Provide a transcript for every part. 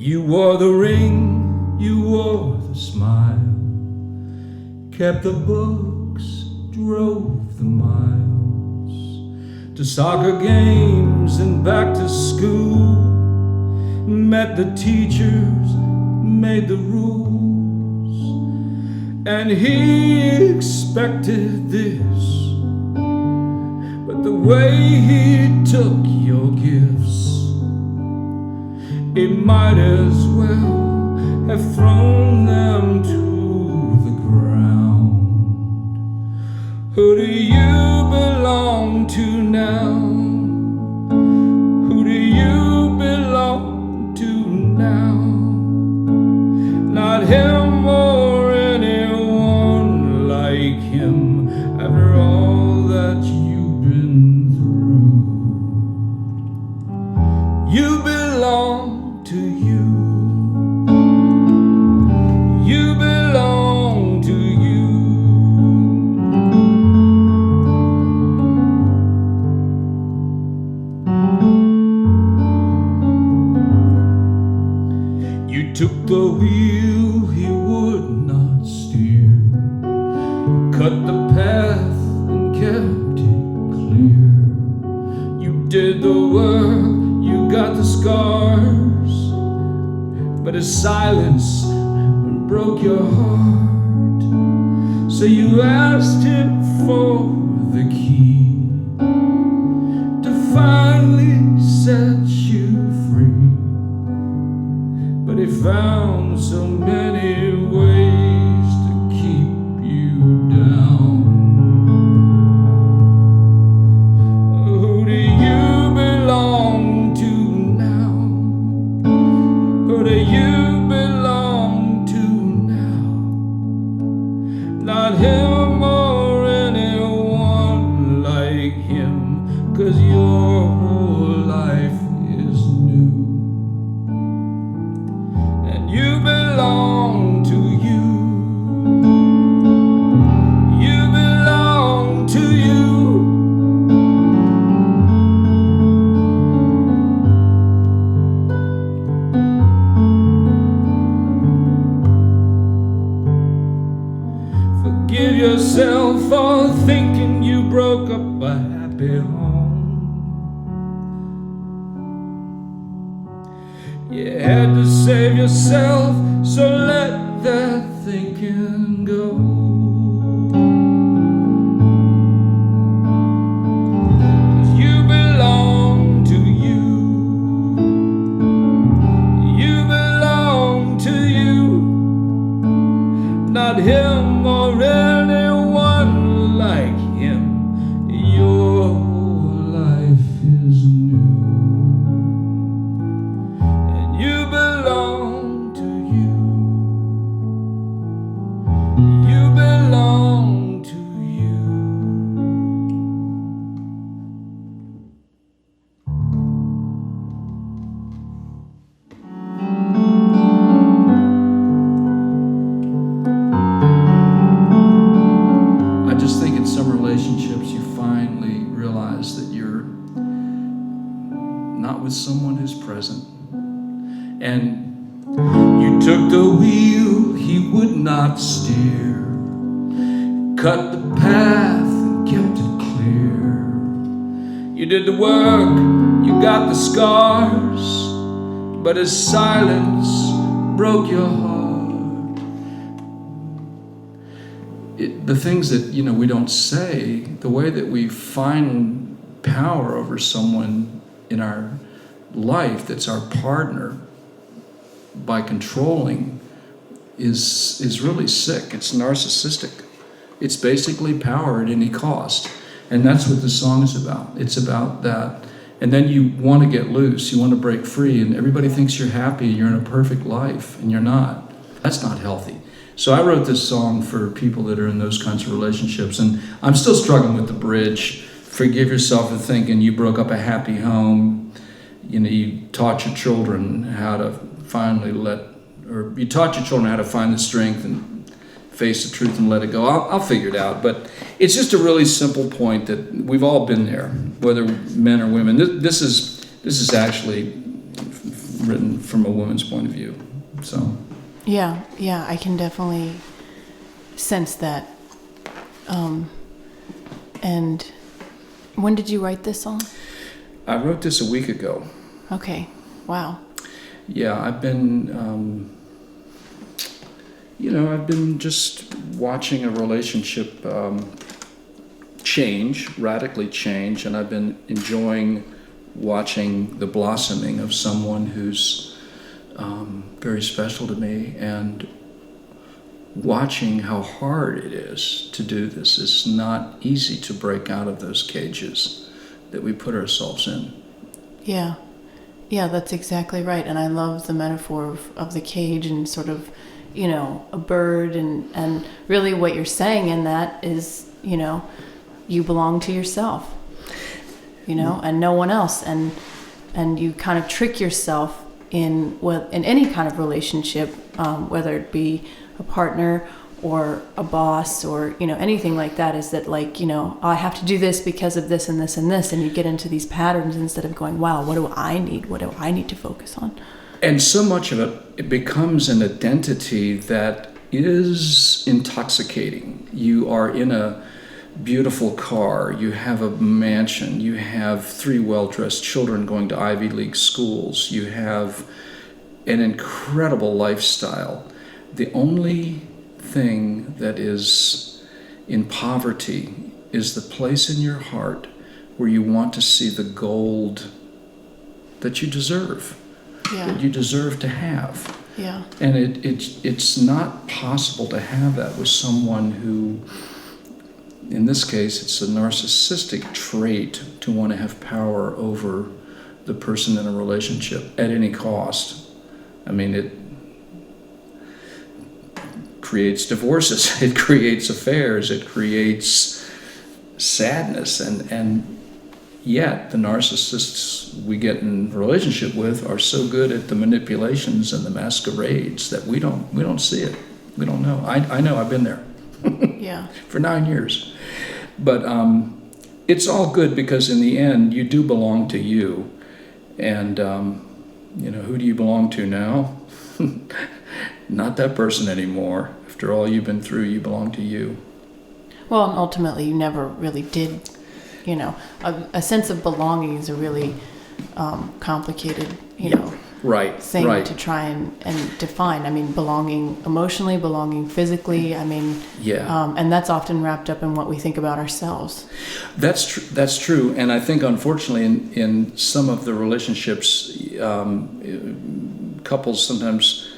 You wore the ring, you wore the smile, kept the books, drove the miles, to soccer games and back to school, met the teachers, made the rules, and he expected this, but the way he took your gifts, it might as well have thrown them to the ground. Who do you belong to now? Who do you belong to now? Not him or anyone like him, after all that you've been through. You belong to you. You belong to you. You took the wheel, he would not steer, cut the path and kept it clear. You did the work, you got the scars, but his silence broke your heart. So you asked him for the key to finally set you free, but he found so many ways to keep you down. Who do you belong to now? Who do you belong to now? Not him or anyone like him, 'cause your whole life is new. And you belong to you. You belong to you. Forgive yourself for thinking you broke up a happy home. You had to save yourself, so let that thinking go. 'Cause you belong to you. You belong to you. Not him or anyone like him. Your life is new, and you belong to you. You belong to you. I just think in some relationships you finally realize that you're not with someone who's present. And you took the wheel, he would not steer, cut the path and kept it clear. You did the work, you got the scars, but his silence broke your heart. The things that, we don't say, the way that we find power over someone in our life that's our partner by controlling is really sick. It's narcissistic. It's basically power at any cost. And that's what the song is about. It's about that. And then you want to get loose, you want to break free, and everybody thinks you're happy, you're in a perfect life, and you're not. That's not healthy. So I wrote this song for people that are in those kinds of relationships, and I'm still struggling with the bridge. Forgive yourself for thinking you broke up a happy home. You taught your children how to you taught your children how to find the strength and face the truth and let it go. I'll figure it out, but it's just a really simple point that we've all been there, whether men or women. This is actually written from a woman's point of view. So. Yeah, I can definitely sense that. And when did you write this song? I wrote this a week ago. Okay, wow. Yeah, I've been, I've been just watching a relationship radically change, and I've been enjoying watching the blossoming of someone who's very special to me, and watching how hard it is to do this. It's not easy to break out of those cages that we put ourselves in. Yeah, that's exactly right. And I love the metaphor of the cage and sort of, a bird, and really what you're saying in that is, you belong to yourself, and no one else. And you kind of trick yourself in any kind of relationship, whether it be a partner or a boss or anything like that, is that I have to do this because of this and this and this, and you get into these patterns instead of going, wow, what do I need to focus on? And so much of it becomes an identity that is intoxicating. You are in a beautiful car, you have a mansion, you have 3 well-dressed children going to Ivy League schools, you have an incredible lifestyle. The only thing that is in poverty is the place in your heart where you want to see the gold that you deserve, that you deserve to have. Yeah. And it's not possible to have that with someone who, in this case, it's a narcissistic trait to want to have power over the person in a relationship at any cost. I mean, it creates divorces, it creates affairs, it creates sadness, and yet the narcissists we get in relationship with are so good at the manipulations and the masquerades that we don't see it. We don't know. I know, I've been there. Yeah. For 9 years. But it's all good, because in the end you do belong to you. And who do you belong to now? Not that person anymore. After all you've been through, you belong to you. Well, and ultimately you never really did, a sense of belonging is a really complicated, thing to try and define. I mean, belonging emotionally, belonging physically. I mean, and that's often wrapped up in what we think about ourselves. That's true. And I think, unfortunately, in some of the relationships, couples sometimes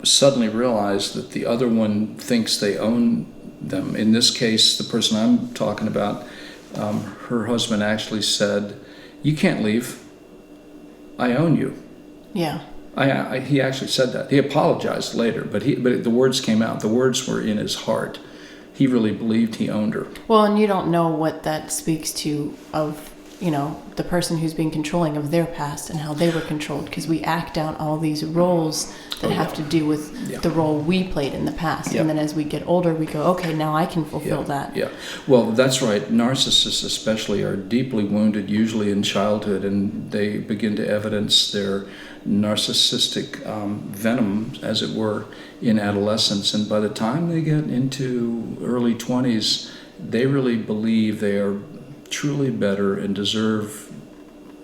suddenly realize that the other one thinks they own them. In this case, the person I'm talking about, her husband actually said, "You can't leave. I own you." Yeah. He actually said that. He apologized later, but the words came out. The words were in his heart. He really believed he owned her. Well, and you don't know what that speaks to of, the person who's being controlling, of their past and how they were controlled, because we act out all these roles that have to do with the role we played in the past. And then as we get older, we go, okay, now I can fulfill that. Yeah. Well, that's right. Narcissists especially are deeply wounded, usually in childhood, and they begin to evidence their narcissistic venom, as it were, in adolescence. And by the time they get into early 20s, they really believe they are truly better and deserve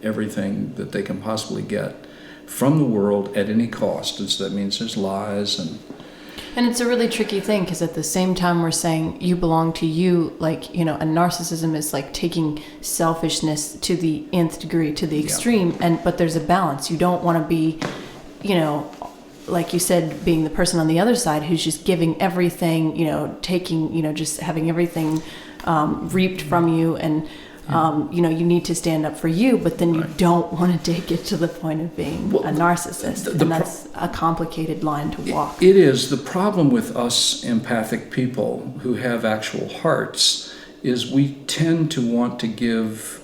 everything that they can possibly get from the world at any cost. And so that means there's lies and it's a really tricky thing, because at the same time we're saying you belong to you, and narcissism is like taking selfishness to the nth degree, to the extreme, but there's a balance. You don't want to be, like you said, being the person on the other side who's just giving everything, taking, just having everything reaped from you, and you need to stand up for you, but then you don't want to take it to the point of being a narcissist, and that's a complicated line to walk. It is. The problem with us empathic people who have actual hearts is we tend to want to give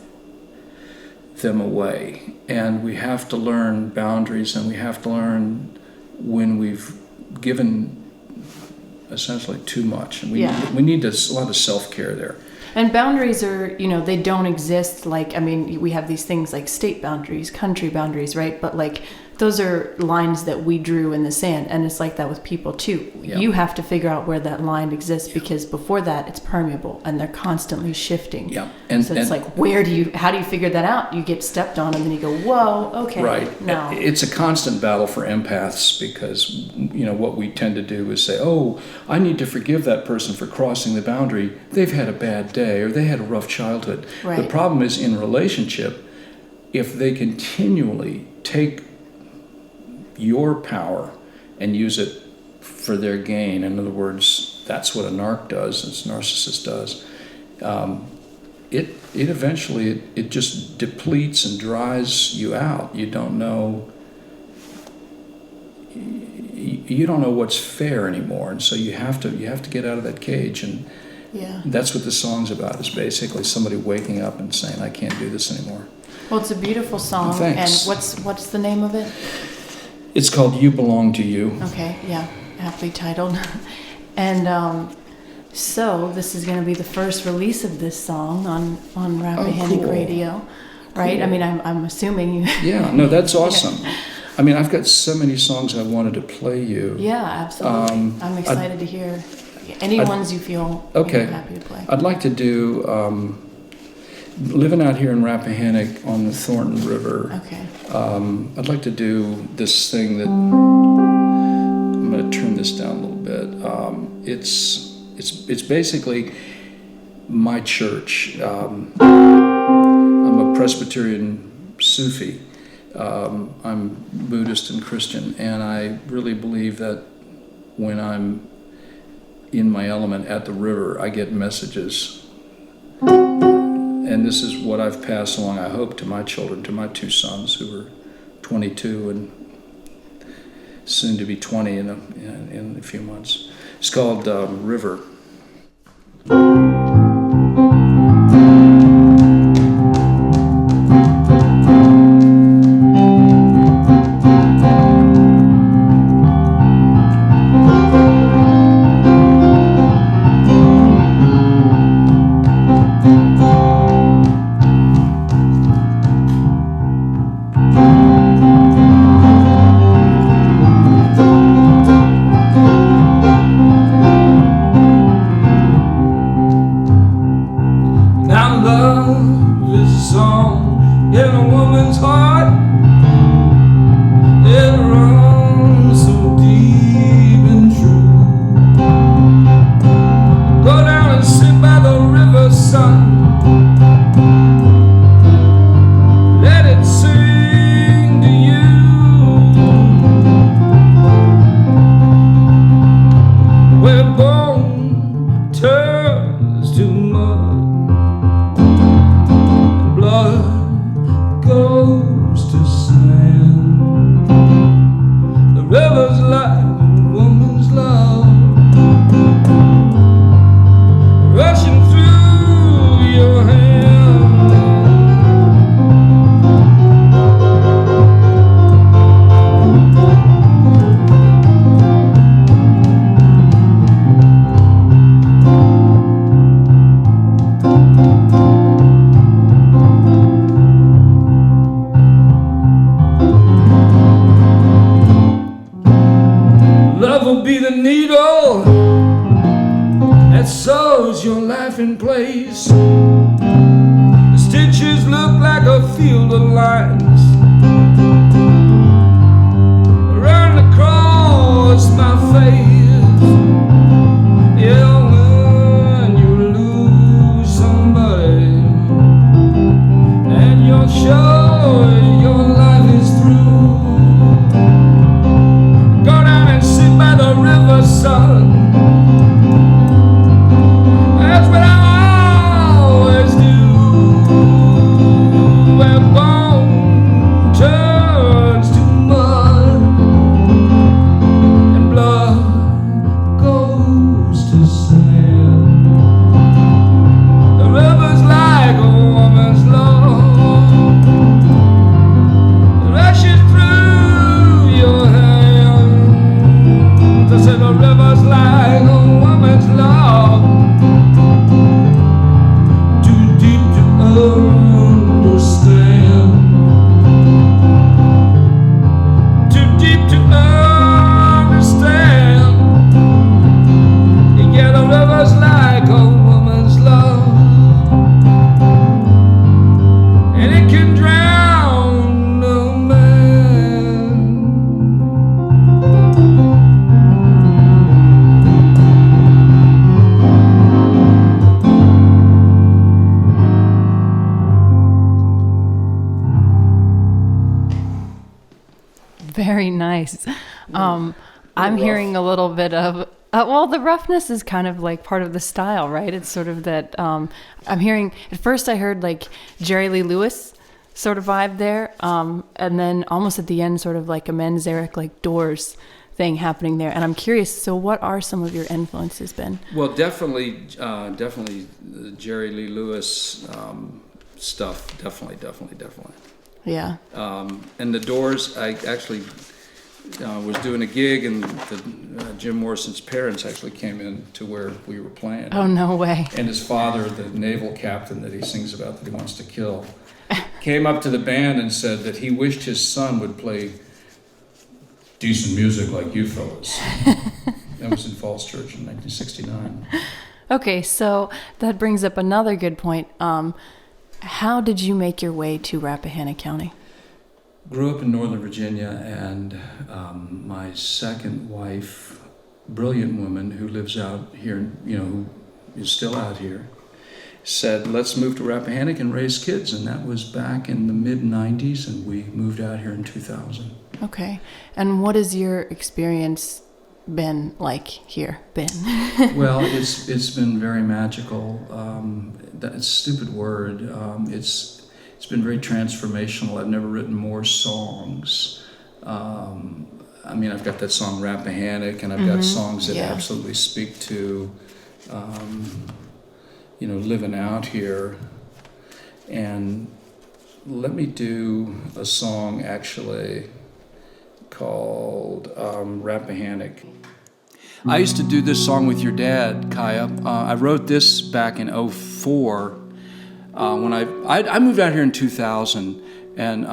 them away, and we have to learn boundaries, and we have to learn when we've given essentially too much, and we need a lot of self-care there. And boundaries are, they don't exist. Like, I mean, we have these things like state boundaries, country boundaries, right? But like, those are lines that we drew in the sand. And it's like that with people too. Yeah. You have to figure out where that line exists, because before that it's permeable and they're constantly shifting. Yeah. So it's like, how do you figure that out? You get stepped on and then you go, whoa, okay. Right. No. It's a constant battle for empaths, because, what we tend to do is say, oh, I need to forgive that person for crossing the boundary. They've had a bad day or they had a rough childhood. Right. The problem is, in relationship, if they continually take your power and use it for their gain, in other words, that's what a narc does, as a narcissist does, it eventually just depletes and dries you out. You don't know what's fair anymore, and so you have to get out of that cage. And Yeah. that's what the song's about, is basically somebody waking up and saying, I can't do this anymore. Well, it's a beautiful song. Thanks. And what's the name of it? It's called You Belong to You. Okay, yeah, aptly titled. And so this is going to be the first release of this song on Rappahannock cool. Radio, right? Cool. I mean, I'm assuming you. Yeah, no, that's awesome. I mean, I've got so many songs I wanted to play you. Yeah, absolutely. I'm excited to hear any ones you feel happy to play. I'd like to do, living out here in Rappahannock on the Thornton River. Okay. I'd like to do this thing that, I'm going to turn this down a little bit. It's basically my church. I'm a Presbyterian Sufi. I'm Buddhist and Christian, and I really believe that when I'm in my element at the river, I get messages. And this is what I've passed along, I hope, to my children, to my two sons who are 22 and soon to be 20 in a few months. It's called River. Your life in place. The stitches look like a field of lines run across my face. Yeah, when you lose somebody and you're sure your life is through, go down and sit by the river, son. That's what I always do. When bone turns to mud and blood Very nice. I'm hearing a little bit of, well, the roughness is kind of like part of the style, right? It's sort of that, I'm hearing, at first I heard like Jerry Lee Lewis sort of vibe there. And then almost at the end, sort of like a Men's Eric, like Doors thing happening there. And I'm curious, so what are some of your influences been? Well, definitely the Jerry Lee Lewis stuff. Definitely. Yeah. And the Doors, I actually was doing a gig, and Jim Morrison's parents actually came in to where we were playing. Oh, no way. And his father, the naval captain that he sings about that he wants to kill, came up to the band and said that he wished his son would play decent music like you fellas. That was in Falls Church in 1969. Okay, so that brings up another good point. How did you make your way to Rappahannock County? Grew up in Northern Virginia, and my second wife, brilliant woman who lives out here, who is still out here, said, let's move to Rappahannock and raise kids. And that was back in the mid-90s, and we moved out here in 2000. Okay. And what has your experience been like here? Well, it's been very magical. That's a stupid word. It's been very transformational. I've never written more songs. I've got that song Rappahannock, and I've got songs that absolutely speak to, living out here. And let me do a song actually called Rappahannock. I used to do this song with your dad, Kaya. I wrote this back in 2004 when I moved out here in 2000, and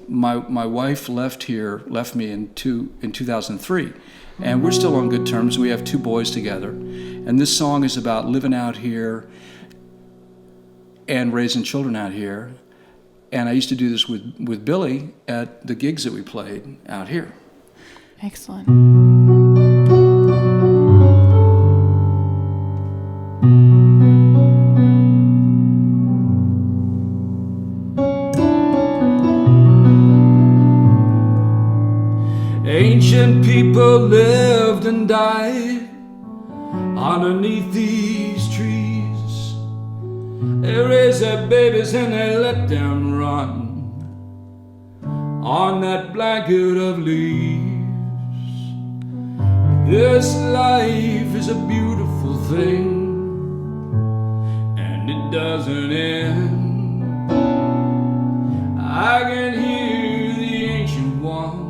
my wife left me in 2003, and we're still on good terms. We have 2 boys together, and this song is about living out here and raising children out here. And I used to do this with Billy at the gigs that we played out here. Excellent. Ancient people lived and died underneath these trees. They raised their babies and they let them run on that blanket of leaves. This life is a beautiful thing, and it doesn't end. I can hear the ancient ones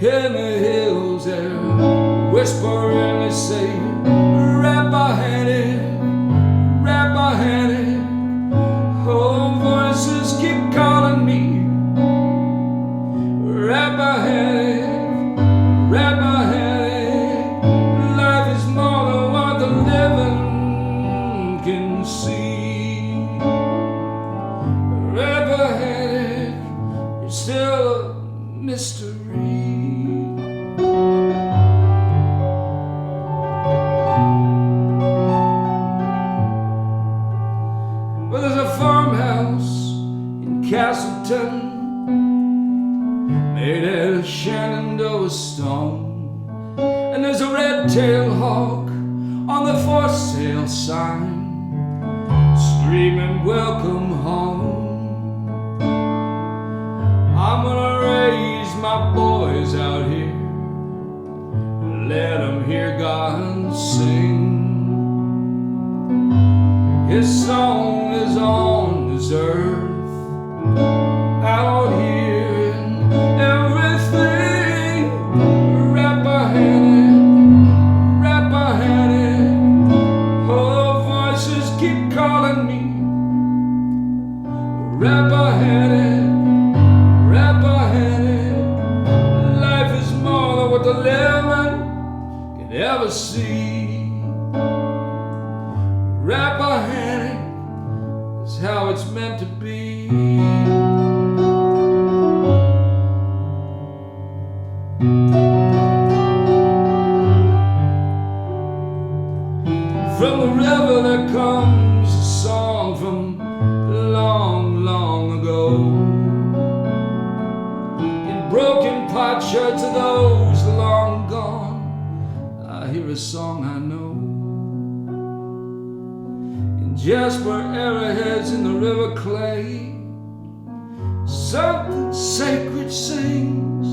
in the hills there whispering, they say, Rappahannock, Rappahannock. Oh, voices keep calling me, Rappahannock, Rappahannock. Life is more than what the living can see. Rappahannock, you're still a mystery. Well, there's a farmhouse in Castleton made out of Shenandoah stone, and there's a red-tailed hawk on the for sale sign screaming welcome home. I'm gonna raise my boys out here, let them hear God sing. His song is on this earth, out here in everything. Rappahannock, Rappahannock. Oh, voices keep calling me, Rappahannock, Rappahannock. Life is more than what the living can ever see. Rappahannock is how it's meant to be. From the river there comes a song from long, long ago. It broke answer to those long gone. I hear a song I know. In jasper, arrowheads in the river clay, something sacred sings.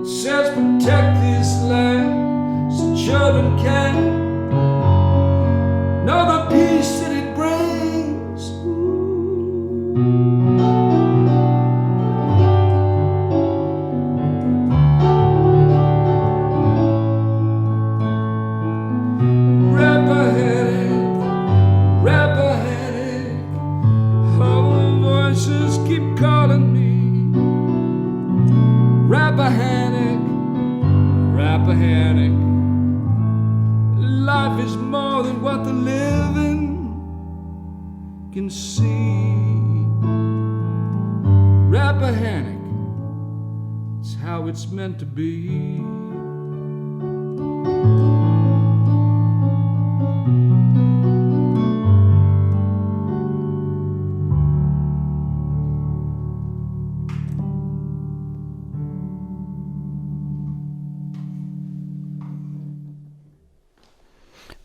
It says protect this land so children can know the peace that it brings. Rappahannock, all the voices keep calling me. Rappahannock, Rappahannock, life is more than what the living can see. Rappahannock, it's how it's meant to be.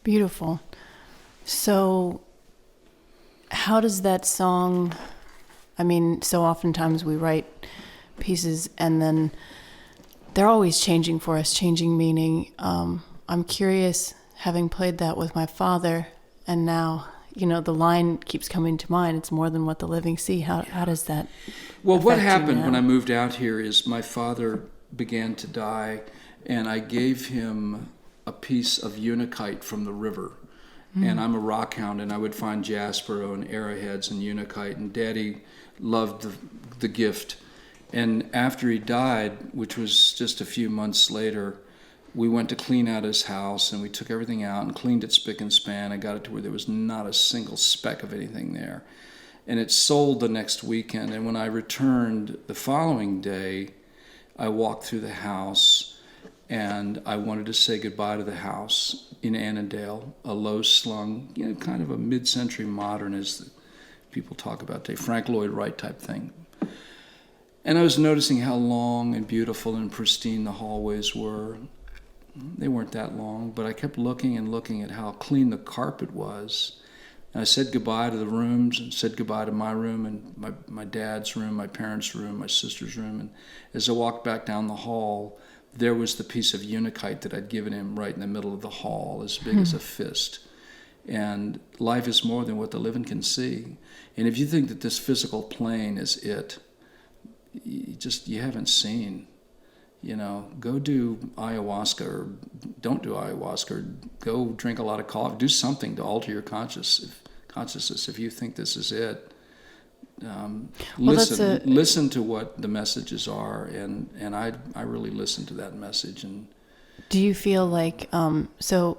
Beautiful. So, how does that song, I mean, so oftentimes we write pieces and then they're always changing for us, changing meaning. I'm curious, having played that with my father, and now, you know, the line keeps coming to mind, it's more than what the living see. How does that Well, what affect you happened now? when I moved out here is my father began to die, and I gave him a piece of unakite from the river. And I'm a rock hound, and I would find jasper and arrowheads and unakite, and Daddy loved the gift. And after he died, which was just a few months later, we went to clean out his house, and we took everything out and cleaned it spick and span and got it to where there was not a single speck of anything there. And it sold the next weekend, and when I returned the following day, I walked through the house, and I wanted to say goodbye to the house in Annandale, a low-slung, you know, kind of a mid-century modern, as people talk about today, Frank Lloyd Wright type thing. And I was noticing how long and beautiful and pristine the hallways were. They weren't that long, but I kept looking and looking at how clean the carpet was. And I said goodbye to the rooms, and said goodbye to my room and my dad's room, my parents' room, my sister's room. And as I walked back down the hall, there was the piece of unakite that I'd given him right in the middle of the hall, as big as a fist. And life is more than what the living can see. And if you think that this physical plane is it, you haven't seen. You know, go do ayahuasca, or don't do ayahuasca, or go drink a lot of coffee. Do something to alter your consciousness if you think this is it. Listen to what the messages are, and I really listen to that message. And Do you feel like, so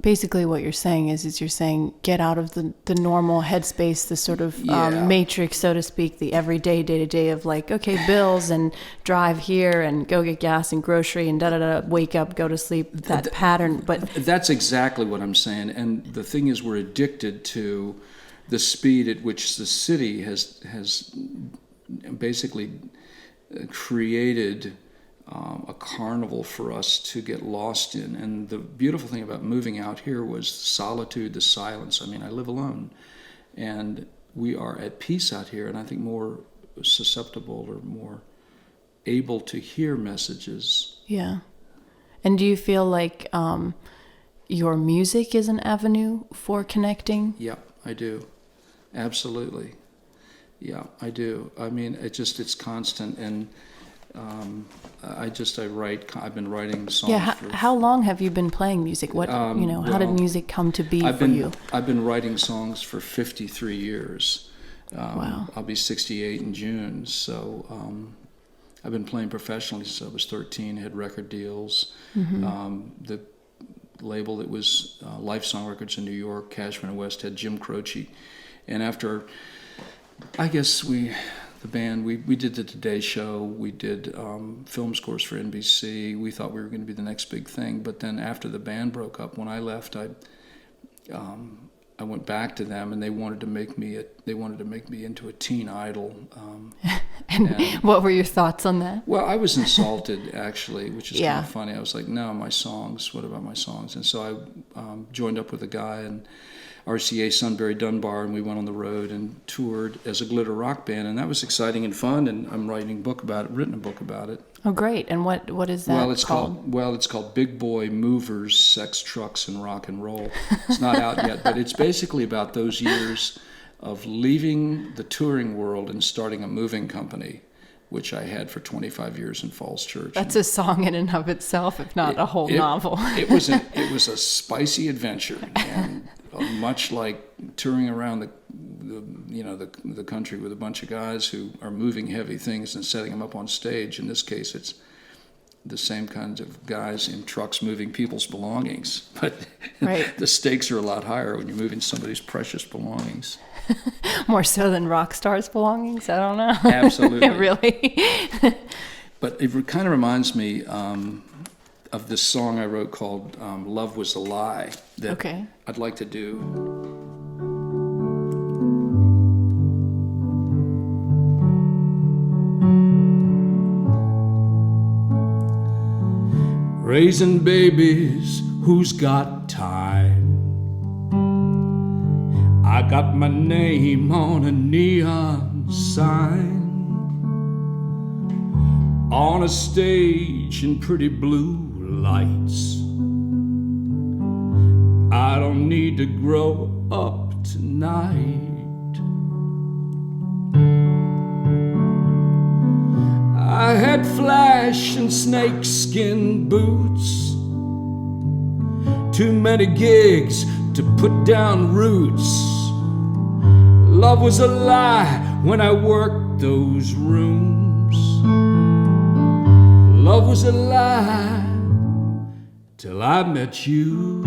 basically what you're saying is you're saying get out of the normal headspace, the sort of matrix, so to speak, the everyday, day-to-day of like, okay, bills and drive here and go get gas and grocery and da-da-da, wake up, go to sleep, that pattern. But that's exactly what I'm saying. And the thing is, we're addicted to the speed at which the city has basically created a carnival for us to get lost in. And the beautiful thing about moving out here was the solitude, the silence. I mean, I live alone, and we are at peace out here, and I think more susceptible or more able to hear messages. yeah. And do you feel like your music is an avenue for connecting? Yeah, I do. Absolutely. Yeah, I do. I mean, it's constant, and I write. I've been writing songs. Yeah. How long have you been playing music? What how did music come to be for you? I've been writing songs for 53 years. Wow. I'll be 68 in June. So I've been playing professionally since I was 13. Had record deals. Mm-hmm. The label that was Life Song Records in New York, Cashman and West, had Jim Croce. And after, I guess the band, we did the Today Show, we did film scores for NBC. We thought we were going to be the next big thing. But then after the band broke up, when I left, I went back to them, and they wanted to make me into a teen idol. And what were your thoughts on that? Well, I was insulted, actually, which is Yeah. kind of funny. I was like, no, my songs, what about my songs? And so I joined up with a guy in RCA Sunbury Dunbar, and we went on the road and toured as a glitter rock band, and that was exciting and fun, and I'm written a book about it. Oh, great. And what is that called? It's called Big Boy Movers, Sex, Trucks, and Rock and Roll. It's not out yet, but it's basically about those years of leaving the touring world and starting a moving company, which I had for 25 years in Falls Church. That's a song in and of itself, if not a whole novel. It was a spicy adventure, and much like touring around the country with a bunch of guys who are moving heavy things and setting them up on stage. In this case, it's the same kinds of guys in trucks moving people's belongings, but right. The stakes are a lot higher when you're moving somebody's precious belongings. More so than rock stars' belongings? I don't know. Absolutely. Really? But it kind of reminds me of this song I wrote called Love Was a Lie that I'd like to do. Raising babies, who's got time? I got my name on a neon sign, on a stage in pretty blue lights. I don't need to grow up tonight. I had flash and snakeskin boots, too many gigs to put down roots. Love was a lie when I worked those rooms. Love was a lie till I met you.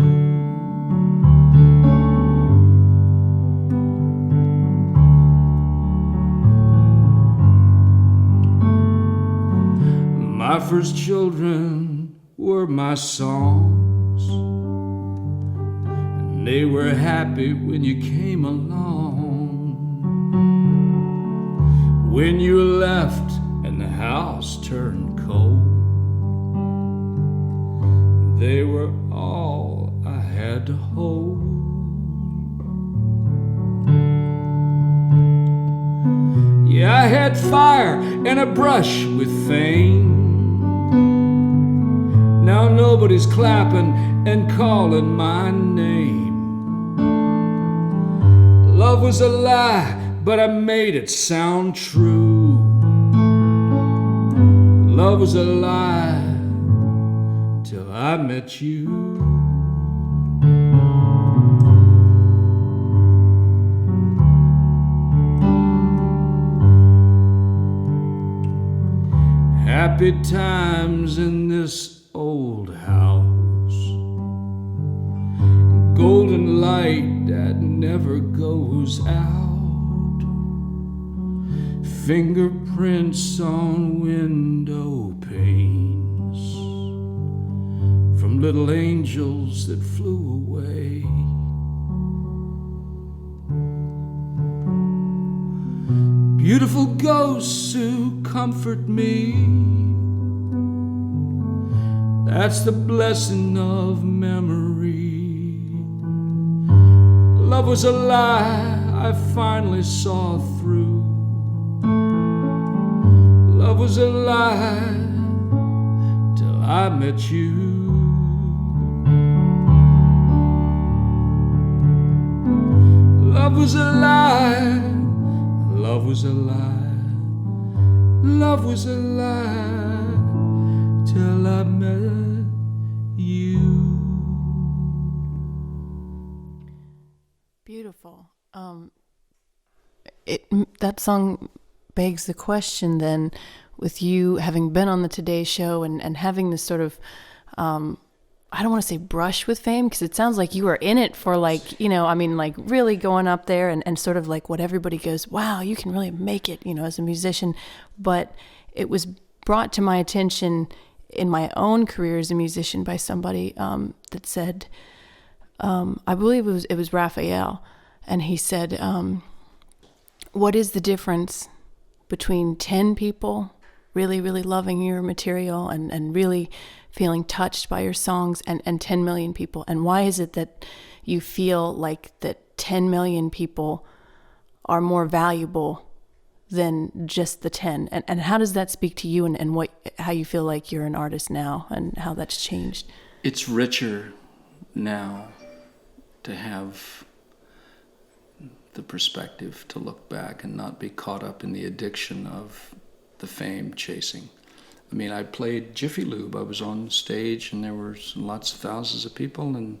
My first children were my songs, and they were happy when you came along. When you left and the house turned cold, they were all I had to hold. Yeah, I had fire and a brush with fame. Now nobody's clapping and calling my name. Love was a lie, but I made it sound true. Love was a lie till I met you. Happy times in this old house, golden light that never goes out, fingerprints on window panes from little angels that flew away. Beautiful ghosts who comfort me, that's the blessing of memory. Love was a lie I finally saw through. Love was a lie till I met you. Love was a lie. Love was a lie. Love was a lie till I met you. Beautiful. That song begs the question then, with you having been on the Today Show and having this sort of, I don't want to say brush with fame, because it sounds like you were in it for really going up there and sort of like what everybody goes, wow, you can really make it, as a musician. But it was brought to my attention in my own career as a musician by somebody that said, I believe it was Raphael, and he said, what is the difference between 10 people really, really loving your material and really feeling touched by your songs and 10 million people? And why is it that you feel like that 10 million people are more valuable than just the 10? And how does that speak to you and how you feel like you're an artist now and how that's changed? It's richer now to have the perspective to look back and not be caught up in the addiction of the fame chasing. I mean, I played Jiffy Lube. I was on stage and there were lots of thousands of people and,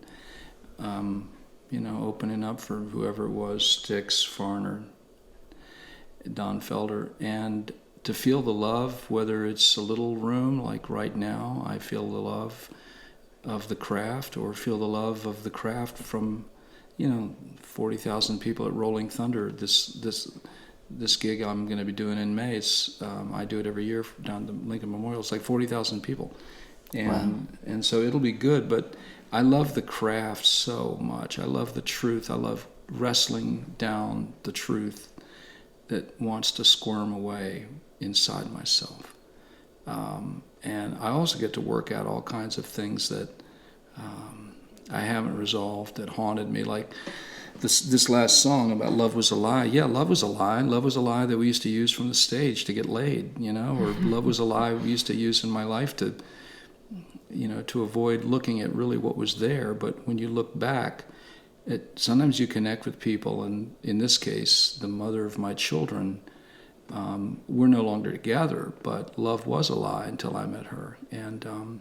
opening up for whoever it was, Styx, Foreigner, Don Felder, and to feel the love, whether it's a little room like right now, I feel the love of the craft, or feel the love of the craft from 40,000 people at Rolling Thunder. This gig I'm going to be doing in May, I do it every year down the Lincoln Memorial. It's like 40,000 people, and so it'll be good. But I love the craft so much. I love the truth. I love wrestling down the truth that wants to squirm away inside myself. And I also get to work out all kinds of things that I haven't resolved, that haunted me, like this last song about love was a lie. Yeah, love was a lie. Love was a lie that we used to use from the stage to get laid, or love was a lie we used to use in my life to avoid looking at really what was there. But when you look back, sometimes you connect with people, and in this case, the mother of my children, we're no longer together, but love was a lie until I met her. And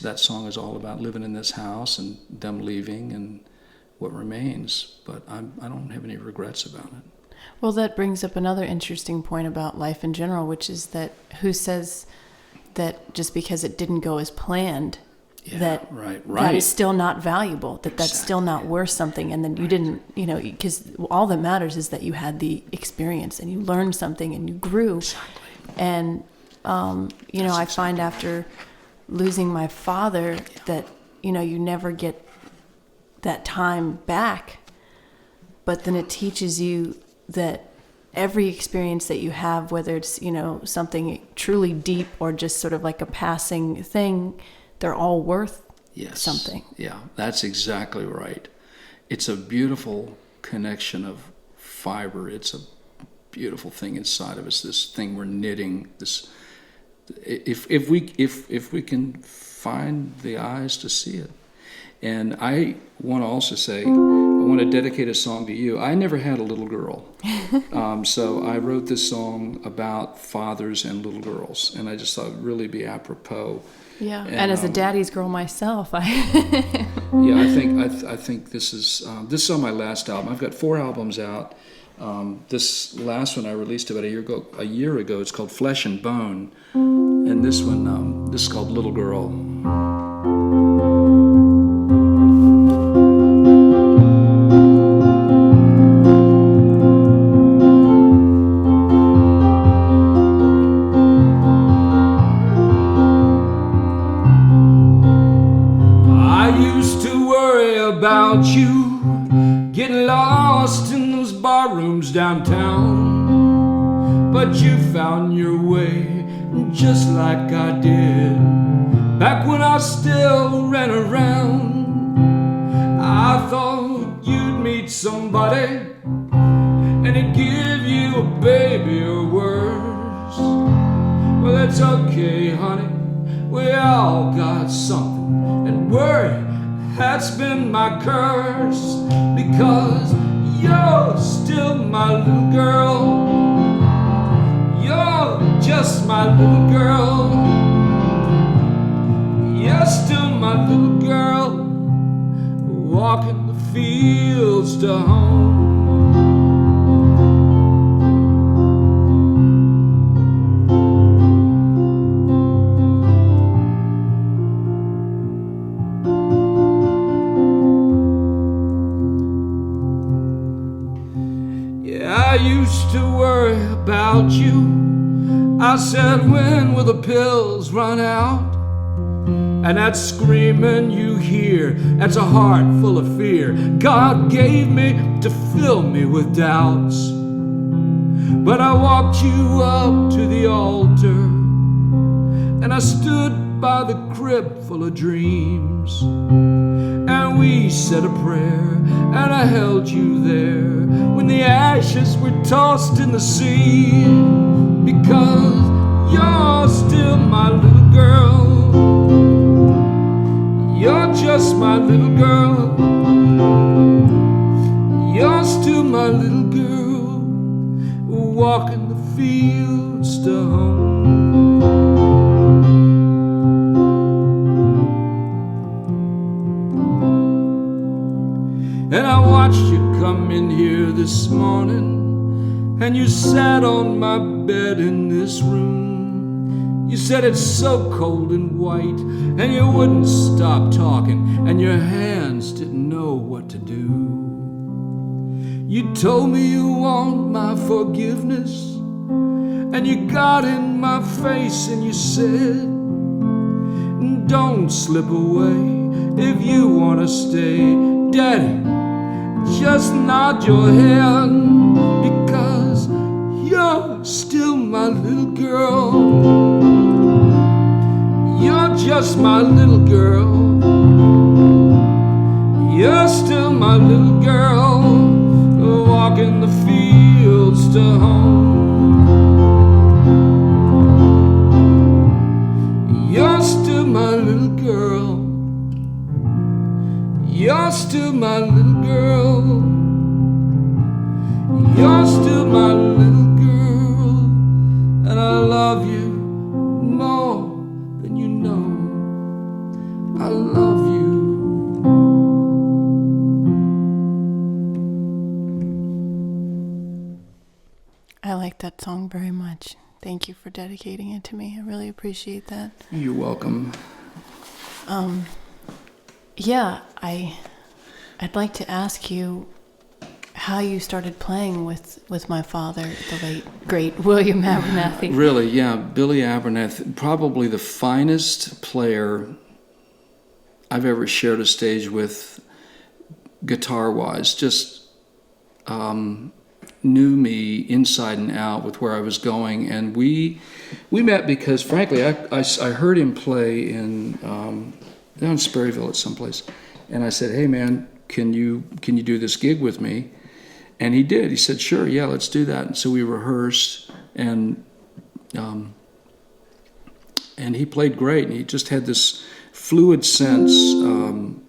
that song is all about living in this house and them leaving and what remains. But I don't have any regrets about it. Well, that brings up another interesting point about life in general, which is that who says that just because it didn't go as planned, that is still not valuable, that's still not worth something, and then you didn't, because all that matters is that you had the experience and you learned something and you grew. Exactly. And I find after losing my father that you never get that time back, but then it teaches you that every experience that you have, whether it's something truly deep or just sort of like a passing thing, they're all worth something. Yeah, that's exactly right. It's a beautiful connection of fiber. It's a beautiful thing inside of us. This thing we're knitting. If we can find the eyes to see it. And I want to also say, I want to dedicate a song to you. I never had a little girl. So I wrote this song about fathers and little girls, and I just thought it would really be apropos. Yeah, and as a daddy's girl myself, I think this is on my last album. I've got 4 albums out. This last one I released about a year ago. It's called Flesh and Bone, and this one this is called Little Girl. About you, getting lost in those bar rooms downtown, but you found your way just like I did back when I still ran around. I thought you'd meet somebody and it'd give you a baby or worse. Well, it's okay, honey, we all got something, and worry, that's been my curse, because you're still my little girl. You're just my little girl. You're still my little girl, walking the fields to home. I used to worry about you. I said, when will the pills run out? And that screaming you hear, that's a heart full of fear God gave me to fill me with doubts. But I walked you up to the altar, and I stood by the crib full of dreams, and we said a prayer, and I held you there when the ashes were tossed in the sea. Because you're still my little girl, you're just my little girl, you're still my little girl, walking the fields to home. And I watched you come in here this morning, and you sat on my bed in this room. You said it's so cold and white, and you wouldn't stop talking, and your hands didn't know what to do. You told me you want my forgiveness, and you got in my face and you said, don't slip away if you want to stay. Daddy, just nod your head, because you're still my little girl, you're just my little girl, you're still my little girl, walking the fields to home. You're still my little girl, you're still my little girl, you're still my little girl, and I love you more than you know. I love you. I like that song very much. Thank you for dedicating it to me. I really appreciate that. You're welcome. Yeah, I'd like to ask you how you started playing with my father, the late, great William Abernathy. Really, yeah. Billy Abernathy, probably the finest player I've ever shared a stage with, guitar-wise. Just knew me inside and out with where I was going. And we met because, frankly, I heard him play in down in Sperryville at someplace. And I said, hey, man, can you do this gig with me? And he did. He said, sure, yeah, let's do that. And so we rehearsed, and he played great. And he just had this fluid sense.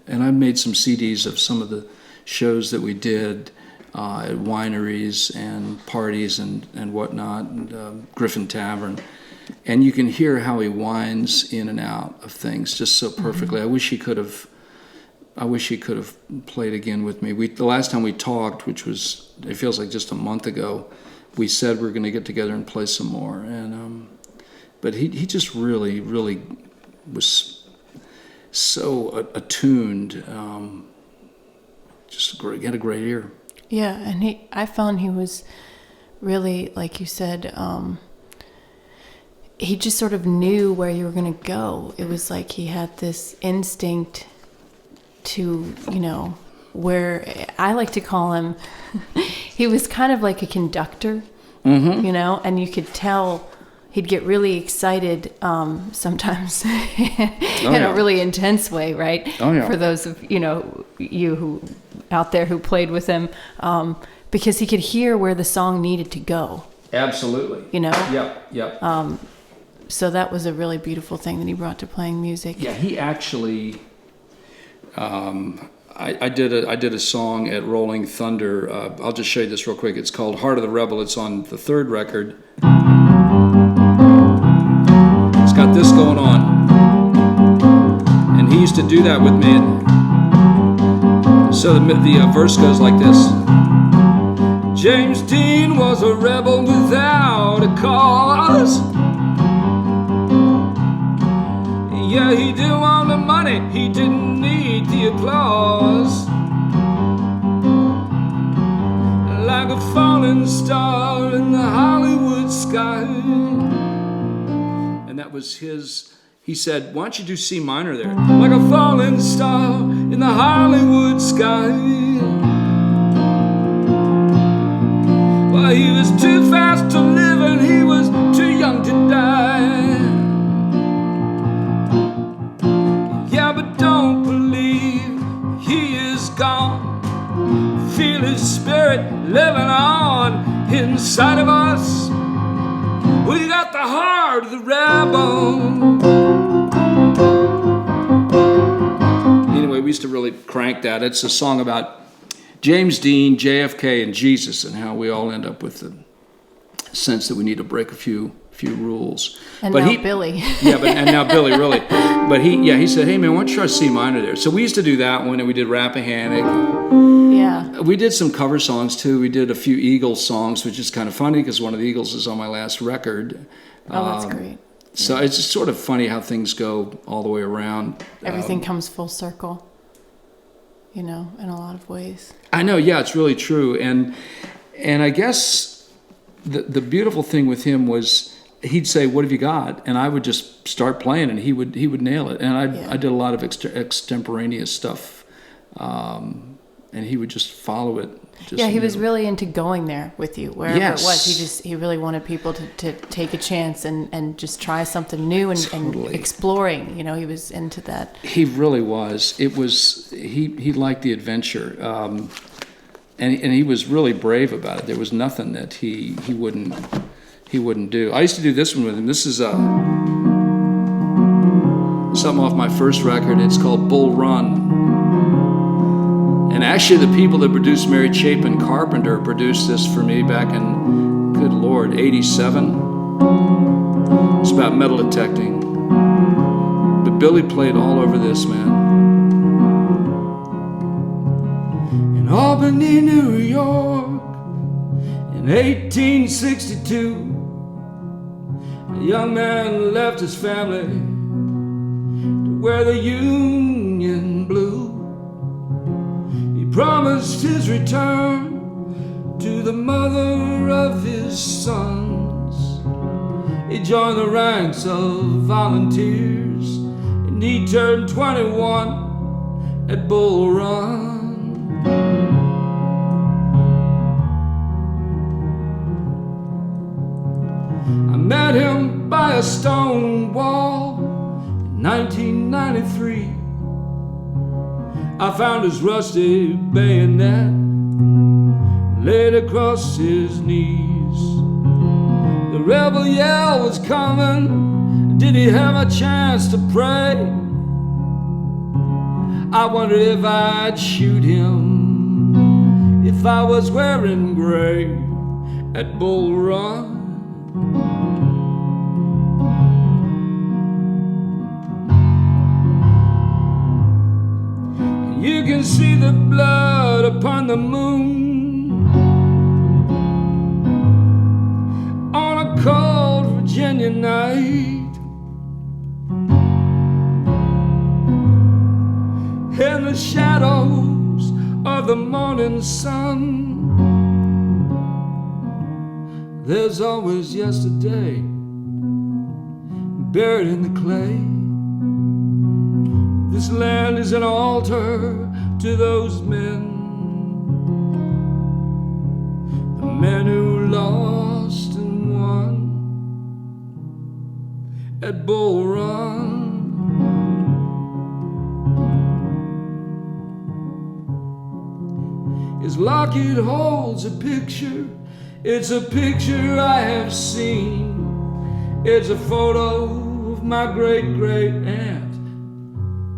And I made some CDs of some of the shows that we did at wineries and parties and whatnot, and Griffin Tavern. And you can hear how he winds in and out of things just so perfectly. Mm-hmm. I wish he could have played again with me. The last time we talked, which was, it feels like just a month ago, we said we're going to get together and play some more. And but he just really, really was so attuned. Just he had a great ear. Yeah, and I found he was really, like you said, he just sort of knew where you were going to go. It was like he had this instinct to, where I like to call him, he was kind of like a conductor, mm-hmm. And you could tell he'd get really excited sometimes in a really intense way, right? Oh, yeah. For those of, you who out there who played with him, because he could hear where the song needed to go. Absolutely. Yep. So that was a really beautiful thing that he brought to playing music. Yeah, he actually... I did a song at Rolling Thunder. I'll just show you this real quick. It's called Heart of the Rebel. It's on the third record. It's got this going on. And he used to do that with me. And so the verse goes like this. James Dean was a rebel without a cause. Yeah, he didn't want the money, he didn't need the applause. Like a falling star in the Hollywood sky. And that was his he said, why don't you do C minor there? Like a falling star in the Hollywood sky. Well, he was too fast to live and he was too young to die. Yeah, but don't believe he is gone. Feel his spirit living on inside of us. We got the heart of the rebel. Anyway, we used to really crank that. It's a song about James Dean, JFK, and Jesus, and how we all end up with the sense that we need to break a few rules. And now Billy. And now Billy, really. But he said, hey man, why don't you try C minor there? So we used to do that when we did Rappahannock. Yeah. We did some cover songs too. We did a few Eagles songs, which is kind of funny because one of the Eagles is on my last record. Oh, that's great. So it's just sort of funny how things go all the way around. Everything comes full circle, in a lot of ways. I know, yeah, it's really true. And I guess the beautiful thing with him was he'd say, what have you got? And I would just start playing and he would nail it. And I did a lot of extemporaneous stuff. And he would just follow it. He was really into going there with you, wherever it was. He really wanted people to take a chance and just try something new and exploring. He was into that. He really was. It was he liked the adventure, and he was really brave about it. There was nothing that he wouldn't do. I used to do this one with him. This is something off my first record. It's called Bull Run. And actually, the people that produced Mary Chapin Carpenter produced this for me back in, good Lord, 87. It's about metal detecting. But Billy played all over this, man. In Albany, New York, in 1862, a young man left his family to wear the Union blue. Promised his return to the mother of his sons. He joined the ranks of volunteers and he turned 21 at Bull Run. I met him by a stone wall in 1993. I found his rusty bayonet laid across his knees. The rebel yell was coming. Did he have a chance to pray? I wondered if I'd shoot him if I was wearing gray at Bull Run. You can see the blood upon the moon on a cold Virginia night, in the shadows of the morning sun. There's always yesterday buried in the clay. This land is an altar to those men, the men who lost and won at Bull Run. His locket holds a picture. It's a picture I have seen. It's a photo of my great-great aunt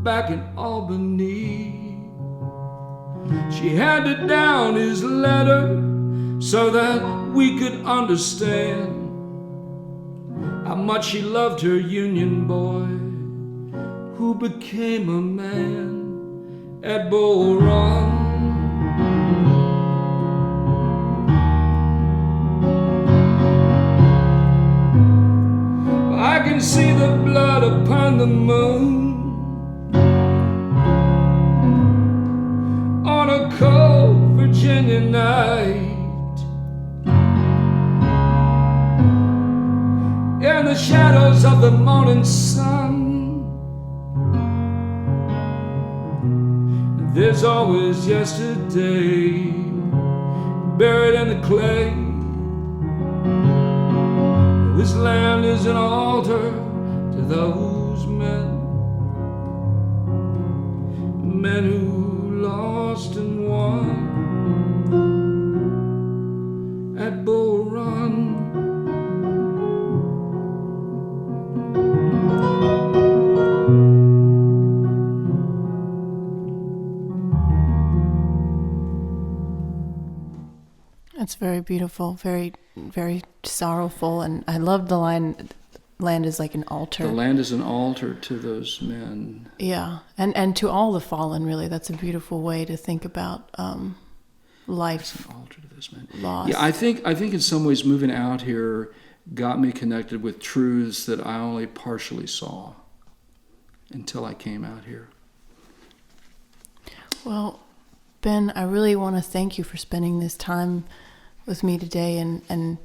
back in Albany. She handed down his letter so that we could understand how much she loved her Union boy who became a man at Bull Run. I can see the blood upon the moon on a cold Virginia night, in the shadows of the morning sun. There's always yesterday buried in the clay. This land is an altar to those men who lost and won at Bull Run. It's very beautiful, very, very sorrowful, and I love the line, land is like an altar. The land is an altar to those men. Yeah, and to all the fallen, really. That's a beautiful way to think about life. It's an altar to those men. Loss. Yeah, I think in some ways moving out here got me connected with truths that I only partially saw until I came out here. Well, Ben, I really want to thank you for spending this time with me today and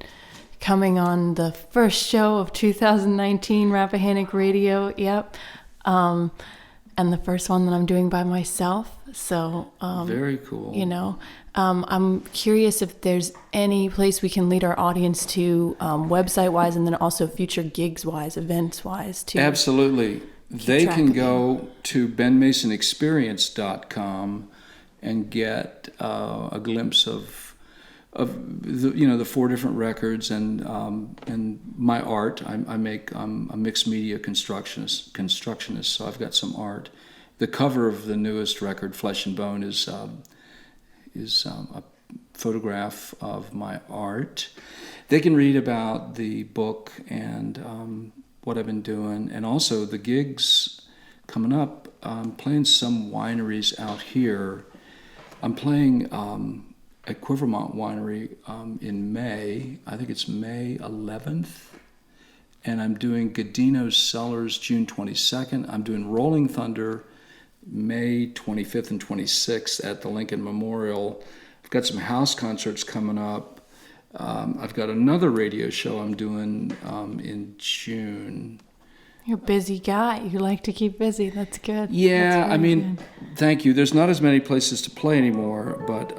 coming on the first show of 2019 Rappahannock Radio. Yep. And the first one that I'm doing by myself. So, very cool. You know, I'm curious if there's any place we can lead our audience to, website-wise, and then also future gigs-wise, events-wise, too. Absolutely. They can go to benmasonexperience.com and get a glimpse of the 4 different records and my art. I'm a mixed media constructionist, so I've got some art. The cover of the newest record, Flesh and Bone, is a photograph of my art. They can read about the book and what I've been doing, and also the gigs coming up. I'm playing some wineries out here. I'm playing at Quivermont Winery in May. I think it's May 11th. And I'm doing Godino's Cellars June 22nd. I'm doing Rolling Thunder May 25th and 26th at the Lincoln Memorial. I've got some house concerts coming up. I've got another radio show I'm doing in June. You're a busy guy. You like to keep busy. That's good. Yeah, That's really good. Thank you. There's not as many places to play anymore, but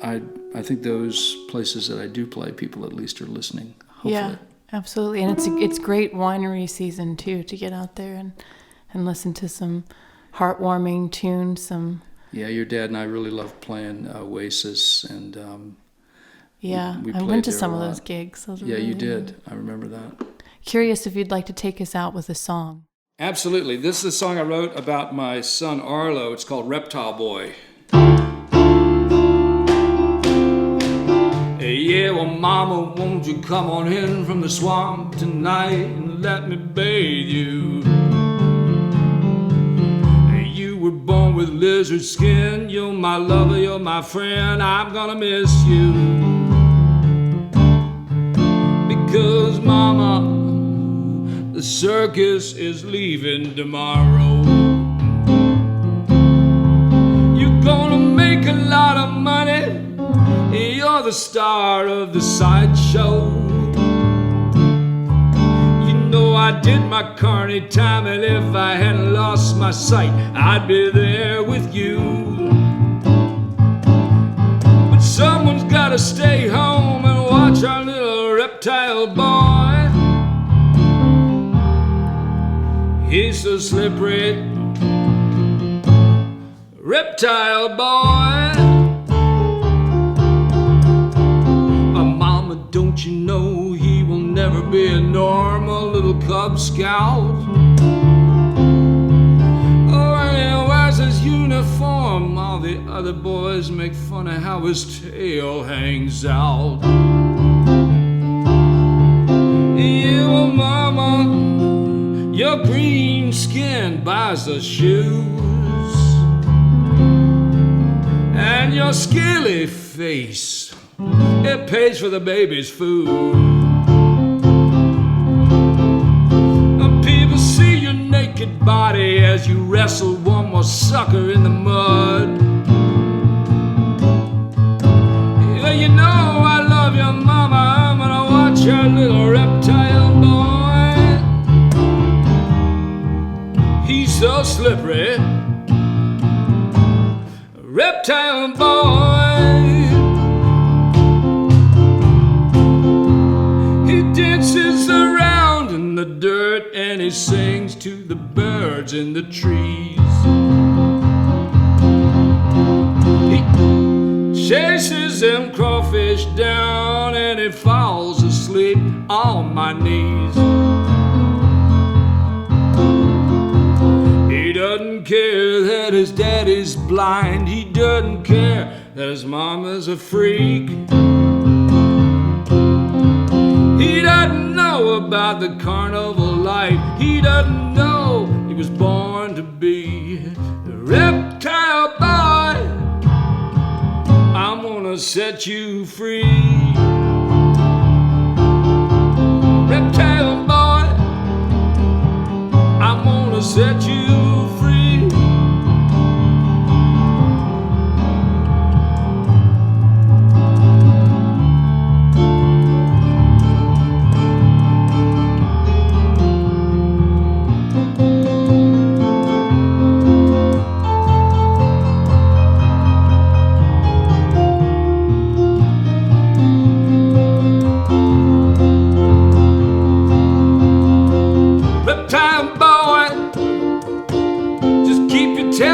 I think those places that I do play, people at least are listening, hopefully. Yeah, absolutely. And it's great winery season, too, to get out there and listen to some heartwarming tunes. Yeah, your dad and I really love playing Oasis, and yeah, we I played went to there some a of lot. those gigs. Those were Yeah, you really did. good. I remember that. Curious if you'd like to take us out with a song. Absolutely. This is a song I wrote about my son Arlo. It's called Reptile Boy. Hey, yeah, well, mama, won't you come on in from the swamp tonight and let me bathe you? Hey, you were born with lizard skin. You're my lover, you're my friend. I'm gonna miss you. Because, mama, the circus is leaving tomorrow. You're gonna make a lot of money. You're the star of the sideshow. You know I did my carny time, and if I hadn't lost my sight, I'd be there with you. But someone's gotta stay home and watch our little reptile boy. He's so slippery, reptile boy. Mama, don't you know he will never be a normal little Cub Scout? Oh, and he wears his uniform. All the other boys make fun of how his tail hangs out. Yeah, well, mama, your green skin buys the shoes, and your skilly face, it pays for the baby's food. People see your naked body as you wrestle one more sucker in the mud. Yeah, you know I love you, mama. I'm gonna watch your little reptile boy. He's so slippery, reptile boy. He dances around in the dirt and he sings to the birds in the trees. He chases them crawfish down and he falls asleep on my knees. He doesn't care that his daddy's blind. He doesn't care that his mama's a freak. He doesn't know about the carnival life. He doesn't know he was born to be a reptile boy. I'm gonna set you free. Reptile boy, I'm gonna set you free.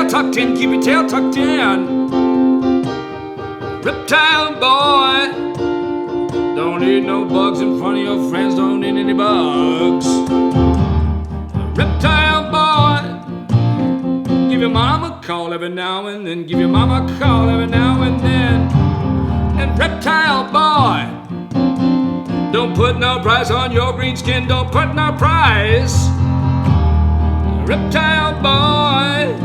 Tucked in, keep your tail tucked in. Reptile boy, don't need no bugs in front of your friends, don't need any bugs. Reptile boy, give your mama a call every now and then, give your mama a call every now and then. And reptile boy, don't put no price on your green skin, don't put no price. Reptile boy,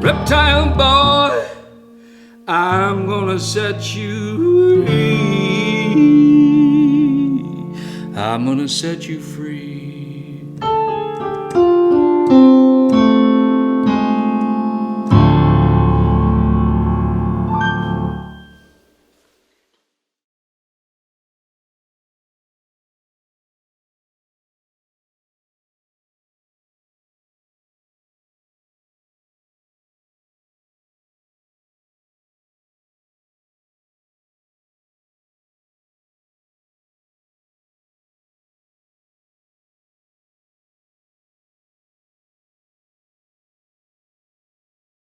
reptile boy, I'm gonna set you free. I'm gonna set you free.